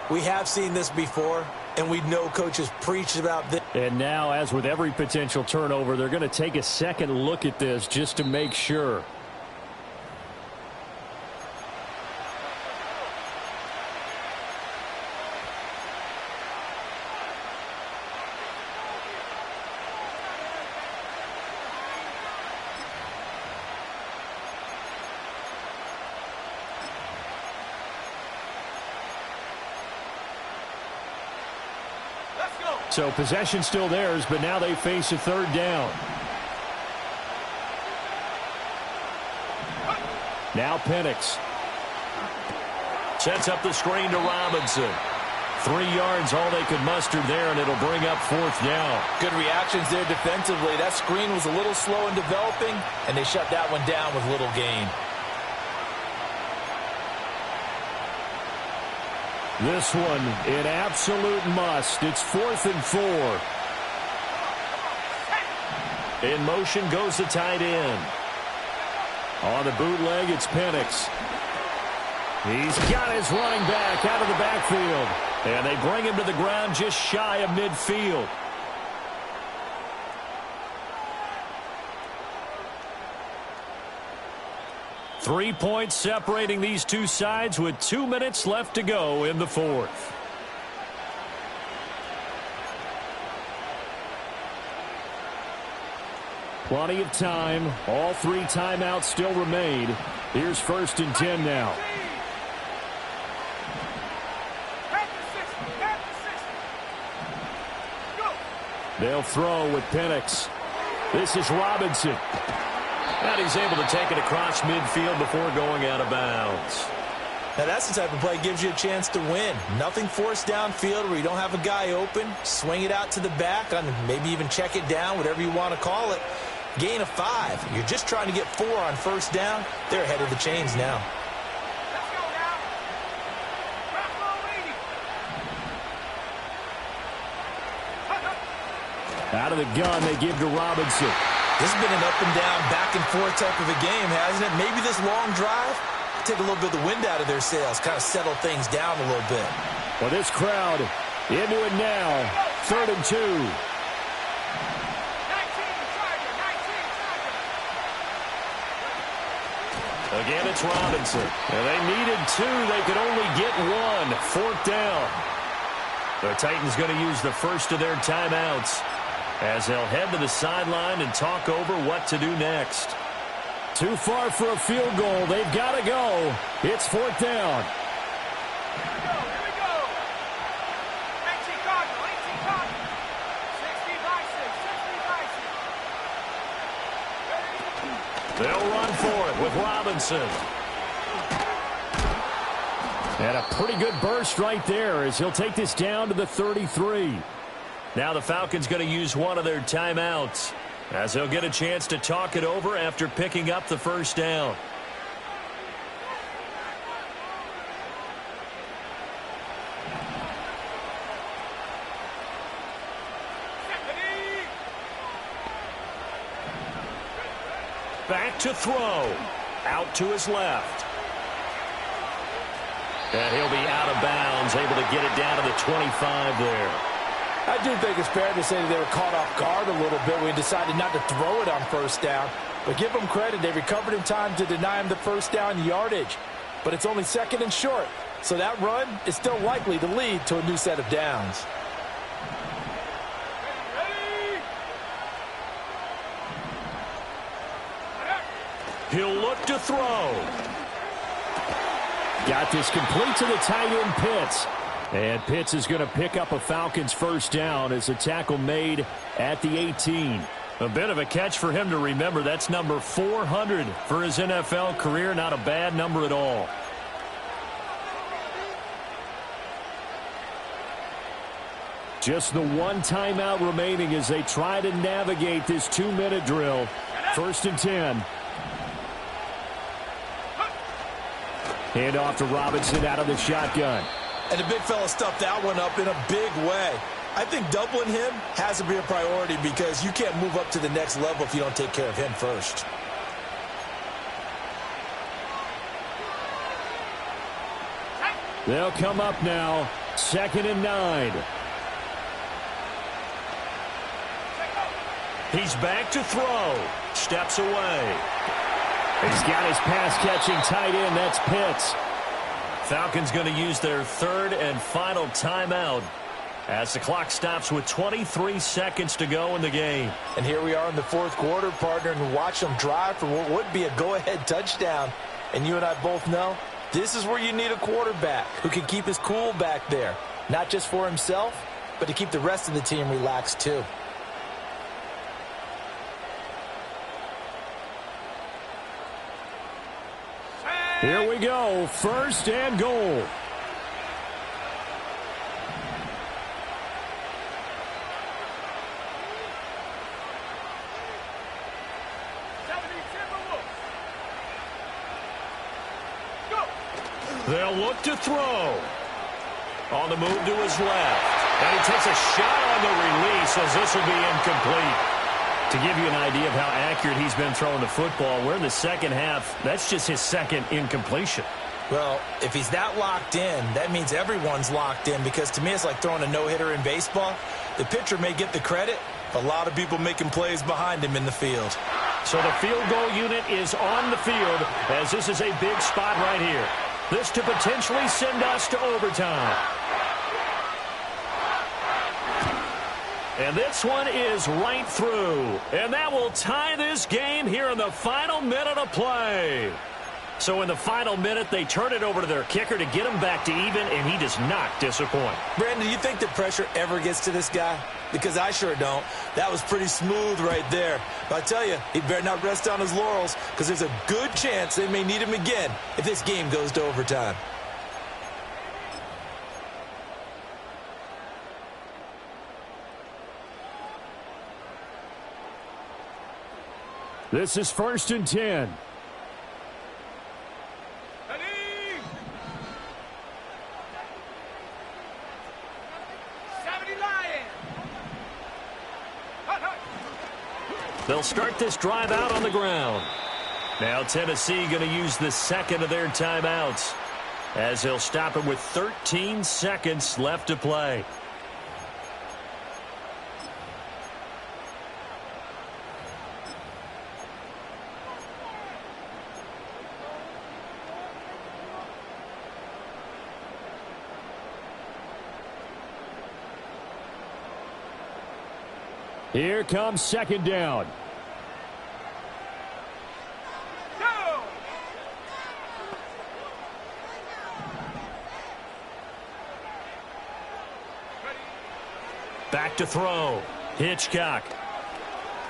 We have seen this before, and we know coaches preach about this. And now, as with every potential turnover, they're going to take a second look at this just to make sure. So possession still theirs, but now they face a 3rd down. Now Penix. Sets up the screen to Robinson. 3 yards, all they could muster there, and it'll bring up 4th down. Good reactions there defensively. That screen was a little slow in developing, and they shut that one down with little gain. This one, an absolute must. It's 4th and 4. In motion goes the tight end. On the bootleg, it's Penix. He's got his running back out of the backfield. And they bring him to the ground just shy of midfield. Three points separating these two sides with 2 minutes left to go in the fourth. Plenty of time. All 3 timeouts still remain. Here's 1st and 10 now. They'll throw with Penix. This is Robinson. And he's able to take it across midfield before going out of bounds. Now that's the type of play that gives you a chance to win. Nothing forced downfield where you don't have a guy open. Swing it out to the back, and maybe even check it down, whatever you want to call it. Gain of 5. You're just trying to get 4 on 1st down. They're ahead of the chains now. Let's go now. Out of the gun, they give to Robinson. This has been an up and down, back and forth type of a game, hasn't it? Maybe this long drive, take a little bit of the wind out of their sails, kind of settle things down a little bit. Well, this crowd into it now. 3rd and 2. 19, Tiger, 19, Tiger. Again, it's Robinson. And they needed 2. They could only get 1. 4th down. The Titans going to use the first of their timeouts as they'll head to the sideline and talk over what to do next. Too far for a field goal. They've got to go. It's 4th down. Here we go. 18 Cardinal, 18 Cardinal. 60 Bison, 60 Bison. They'll run for it with Robinson. And a pretty good burst right there as he'll take this down to the 33. Now the Falcons going to use one of their timeouts as they'll get a chance to talk it over after picking up the 1st down. Back to throw. Out to his left. And he'll be out of bounds, able to get it down to the 25 there. I do think it's fair to say that they were caught off guard a little bit when we decided not to throw it on 1st down. But give them credit. They recovered in time to deny him the 1st down yardage. But it's only 2nd and short. So that run is still likely to lead to a new set of downs. He'll look to throw. Got this complete to the tight end, Pitts. And Pitts is going to pick up a Falcons first down as a tackle made at the 18. A bit of a catch for him to remember. That's number 400 for his NFL career. Not a bad number at all. Just the one timeout remaining as they try to navigate this 2-minute drill. First and 10. Hand off to Robinson out of the shotgun. And the big fella stuffed that one up in a big way. I think doubling him has to be a priority because you can't move up to the next level if you don't take care of him first. They'll come up now. 2nd and 9. He's back to throw. Steps away. He's got his pass-catching tight end. That's Pitts. Falcons going to use their 3rd and final timeout as the clock stops with 23 seconds to go in the game. And here we are in the 4th quarter, partner, and watch them drive for what would be a go-ahead touchdown. And you and I both know this is where you need a quarterback who can keep his cool back there. Not just for himself, but to keep the rest of the team relaxed too. Here we go. 1st and goal. They'll look to throw. On the move to his left. And he takes a shot on the release as this will be incomplete. To give you an idea of how accurate he's been throwing the football, we're in the second half. That's just his 2nd incompletion. Well, if he's that locked in, that means everyone's locked in because to me it's like throwing a no-hitter in baseball. The pitcher may get the credit. A lot of people making plays behind him in the field. So the field goal unit is on the field as this is a big spot right here. This to potentially send us to overtime. And this one is right through. And that will tie this game here in the final minute of play. So in the final minute, they turn it over to their kicker to get him back to even, and he does not disappoint. Brandon, do you think the pressure ever gets to this guy? Because I sure don't. That was pretty smooth right there. But I tell you, he better not rest on his laurels because there's a good chance they may need him again if this game goes to overtime. This is 1st and 10. They'll start this drive out on the ground. Now Tennessee going to use the 2nd of their timeouts as they'll stop it with 13 seconds left to play. Here comes 2nd down. Back to throw. Hitchcock.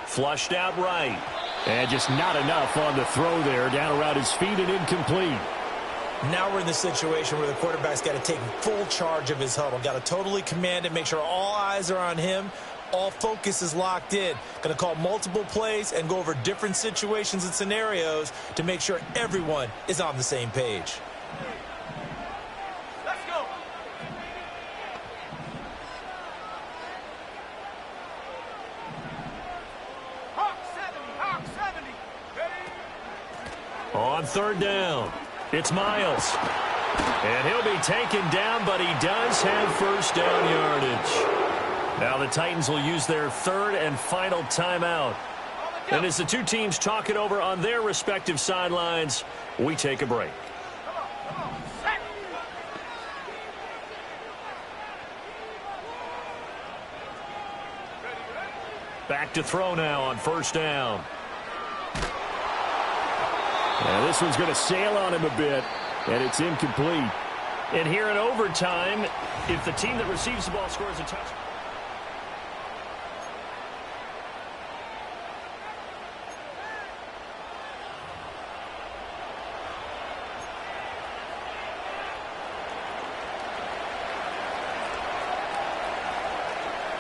Flushed out right. And just not enough on the throw there. Down around his feet and incomplete. Now we're in the situation where the quarterback's got to take full charge of his huddle. Got to totally command it, make sure all eyes are on him. All focus is locked in. Going to call multiple plays and go over different situations and scenarios to make sure everyone is on the same page. Let's go. Hawk 70. Ready? On 3rd down, it's Miles. And he'll be taken down, but he does have 1st down yardage. Now the Titans will use their 3rd and final timeout. And as the two teams talk it over on their respective sidelines, we take a break. Back to throw now on 1st down. And this one's going to sail on him a bit, and it's incomplete. And here in overtime, if the team that receives the ball scores a touchdown.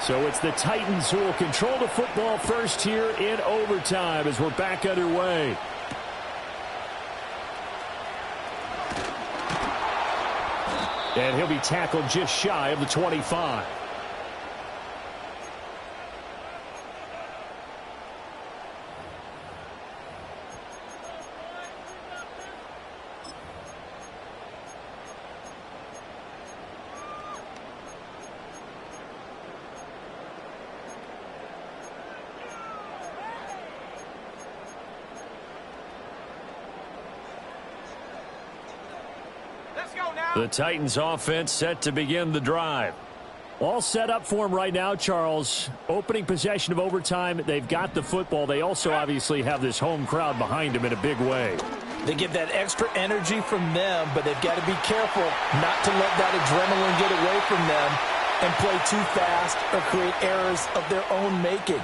So it's the Titans who will control the football first here in overtime as we're back underway. And he'll be tackled just shy of the 25. The Titans offense set to begin the drive. All set up for him right now, Charles. Opening possession of overtime. They've got the football. They also obviously have this home crowd behind them in a big way. They get that extra energy from them, but they've got to be careful not to let that adrenaline get away from them and play too fast or create errors of their own making.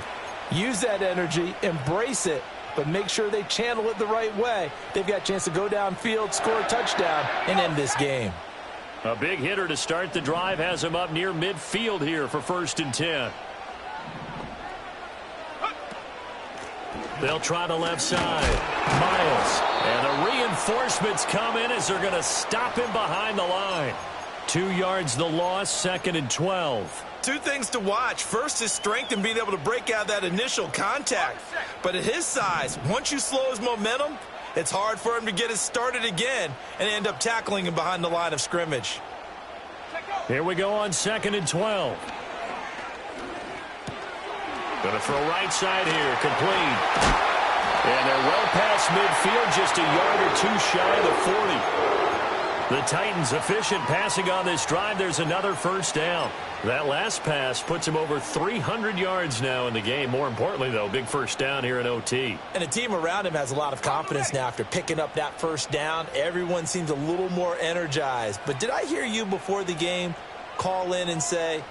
Use that energy, embrace it, but make sure they channel it the right way. They've got a chance to go downfield, score a touchdown, and end this game. A big hitter to start the drive has him up near midfield here for 1st and 10. They'll try the left side. Miles. And the reinforcements come in as they're going to stop him behind the line. 2 yards the loss, 2nd and 12. Two things to watch. First, his strength and being able to break out that initial contact. But at his size, once you slow his momentum, it's hard for him to get it started again and end up tackling him behind the line of scrimmage. Here we go on 2nd and 12. Going to throw right side here, complete. And they're well past midfield, just a yard or two shy of the 40. The Titans efficient passing on this drive. There's another 1st down. That last pass puts him over 300 yards now in the game. More importantly, though, big 1st down here in OT. And the team around him has a lot of confidence now after picking up that 1st down. Everyone seems a little more energized. But did I hear you before the game call in and say,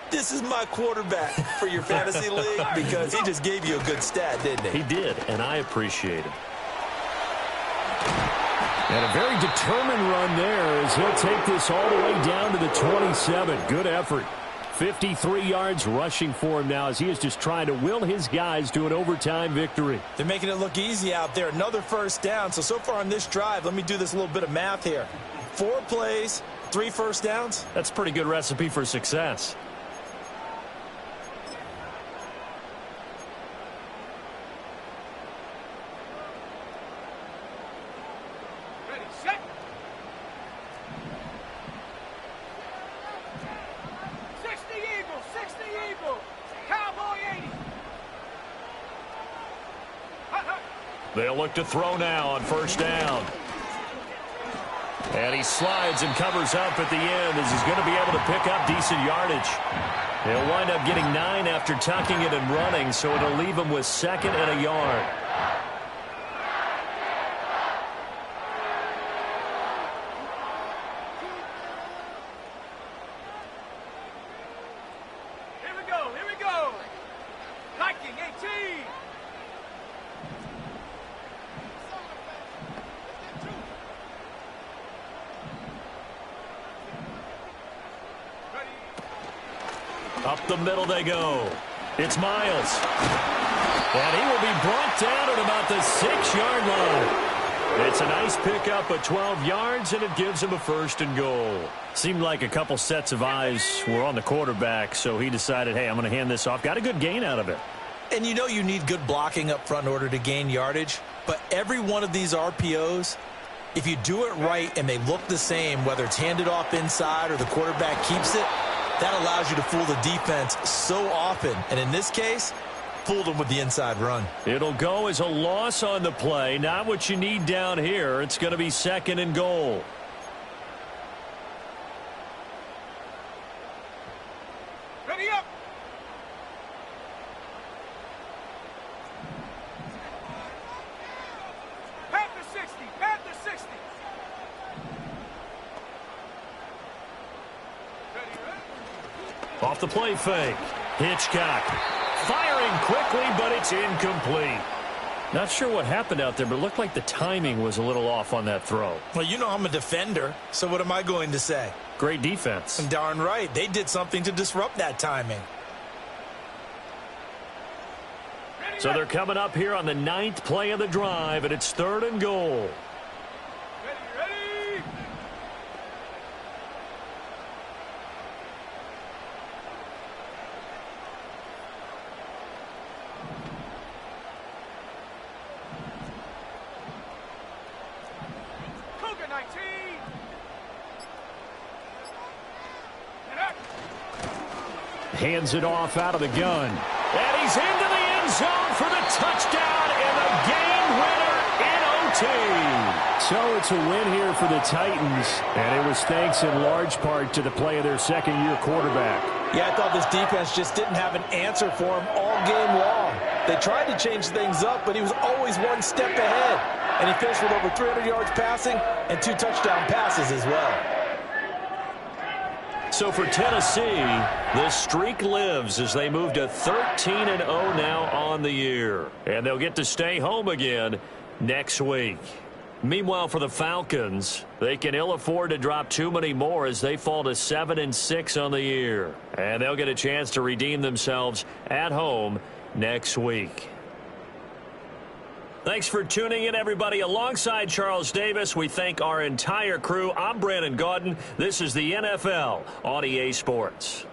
this is my quarterback for your fantasy league? Because he just gave you a good stat, didn't he? He did, and I appreciate it. And a very determined run there as he'll take this all the way down to the 27. Good effort. 53 yards rushing for him now as he is just trying to will his guys to an overtime victory. They're making it look easy out there. Another 1st down. So far on this drive, let me do this little bit of math here. 4 plays, 3 1st downs. That's a pretty good recipe for success. They'll look to throw now on 1st down. And he slides and covers up at the end as he's going to be able to pick up decent yardage. He'll wind up getting 9 after tucking it and running, so it'll leave him with 2nd and a yard. Here we go. Viking 18. Up the middle they go. It's Miles. And he will be brought down at about the 6-yard line. It's a nice pickup of 12 yards, and it gives him a 1st and goal. Seemed like a couple sets of eyes were on the quarterback, so he decided, hey, I'm going to hand this off. Got a good gain out of it. And you know you need good blocking up front in order to gain yardage. But every one of these RPOs, if you do it right and they look the same, whether it's handed off inside or the quarterback keeps it, that allows you to fool the defense so often. And in this case, fooled them with the inside run. It'll go as a loss on the play. Not what you need down here. It's going to be 2nd and goal. Ready up. Pass the 60. Off the play fake. Hitchcock firing quickly, but it's incomplete. Not sure what happened out there, but it looked like the timing was a little off on that throw. Well, you know I'm a defender, so what am I going to say? Great defense. And darn right, they did something to disrupt that timing. So they're coming up here on the 9th play of the drive, and it's 3rd and goal. Ready. Cougar 19. And up. Hands it off out of the gun. And he's into the end zone for the touchdown and the game winner in OT. So it's a win here for the Titans, and it was thanks in large part to the play of their second-year quarterback. Yeah, I thought this defense just didn't have an answer for him all game long. They tried to change things up, but he was always one step ahead. And he finished with over 300 yards passing and 2 touchdown passes as well. So for Tennessee, the streak lives as they move to 13-0 now on the year. And they'll get to stay home again next week. Meanwhile, for the Falcons, they can ill afford to drop too many more as they fall to 7-6 on the year. And they'll get a chance to redeem themselves at home next week. Thanks for tuning in, everybody. Alongside Charles Davis, we thank our entire crew. I'm Brandon Gaudin. This is the NFL on EA Sports.